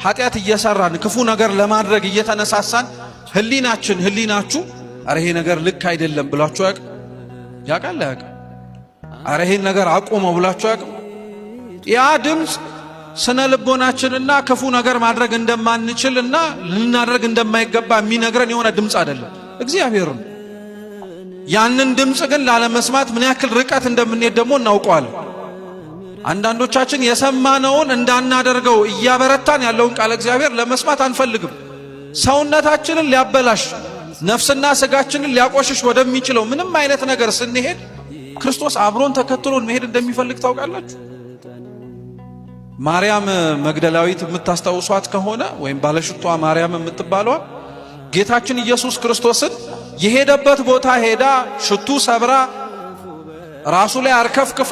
ኃጢአት እየሰራን ክፉ ነገር ለማድረግ እየተነሳሳን ህሊናችሁ አረ ይሄ ነገር ልክ አይደለም ብላችሁ ያቃል አረ ይሄን ነገር አቁመው ብላችሁ ያ ድምጽ ስነ ልቦናችንና ክፉ ነገር ማድረግ እንደማንችልና ልናደርግ እንደማይገባ የሚነግረን የሆነ ድምጽ አይደለም እግዚአብሔር ነው። ያንን ድምጽ ግን ላለመስማት ምን ያክል ርቀት እንደምንሄድ ደግሞ እናውቀዋለን። አንዳንዶቻችን የሰማነውን እንዳናደርገው እያበረታን ያለውን ቃል እግዚአብሔር ለመስማት አንፈልግም። ሰውነታችንን ሊያበላሽ ነፍስና ስጋችንን ሊያቆሽሽ ወደሚችለው ምንም አይነት ነገር ስንሄድ ክርስቶስ አብሮን ተከትሎን መሄድ እንደሚፈልግ ታውቃላችሁ። ማርያም መግደላዊት የምታስታውሷት ከሆነ ወይም ባለሽቷ ማርያም የምትባለው ጌታችን ኢየሱስ ክርስቶስን የሄደበት ቦታ ሄዳ ሽቱ ሰብራ ራሱ ላይ አርከፍክፋ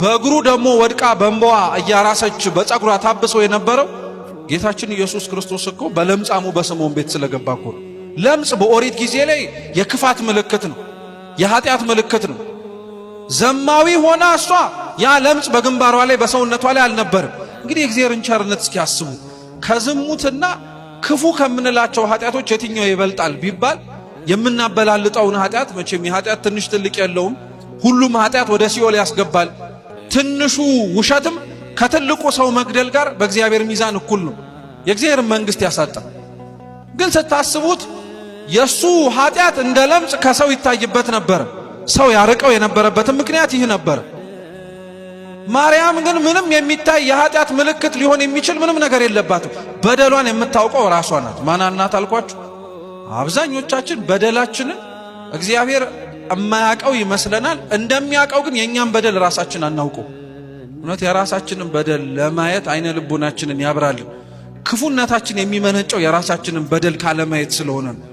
በእግሩ ደግሞ ወድቃ በእንባዋ እያራሰች በፀጉሯ ታብሶ የነበረው ጌታችን ኢየሱስ ክርስቶስ እኮ በለምጻሙ በስምዖን ቤት ስለገባ እኮ ነው። ለምጽ በኦሪት ጊዜ ላይ የክፋት ምልክት ነው፣ የኃጢአት ምልክት ነው። ዘማዊ ሆና እሷ ያ ለምጽ በግንባሯ ላይ በሰውነቷ ላይ አልነበረም። እንግዲህ እግዚአብሔርን ቸርነት እስኪያስቡ ከዝሙትና ክፉ ከምንላቸው ኃጢአቶች የትኛው ይበልጣል ቢባል የምናበላልጠውን ኃጢአት መቼም የኃጢአት ትንሽ ትልቅ የለውም። ሁሉም ኃጢአት ወደ ሲኦል ያስገባል። ትንሹ ውሸትም ከትልቁ ሰው መግደል ጋር በእግዚአብሔር ሚዛን እኩል ነው፣ የእግዚአብሔር መንግስት ያሳጣል። ግን ስታስቡት የሱ ኃጢአት እንደ ለምጽ ከሰው ይታይበት ነበር። ሰው ያርቀው የነበረበትም ምክንያት ይህ ነበር። ማርያም ግን ምንም የሚታይ የኃጢአት ምልክት ሊሆን የሚችል ምንም ነገር የለባትም። በደሏን የምታውቀው ራሷ ናት። ማናናት አልኳችሁ? አብዛኞቻችን በደላችንን እግዚአብሔር የማያውቀው ይመስለናል። እንደሚያውቀው ግን የኛን በደል ራሳችን አናውቀው። እውነት የራሳችንን በደል ለማየት አይነ ልቦናችንን ያብራልን። ክፉነታችን የሚመነጨው የራሳችንን በደል ካለማየት ስለሆነ ነው።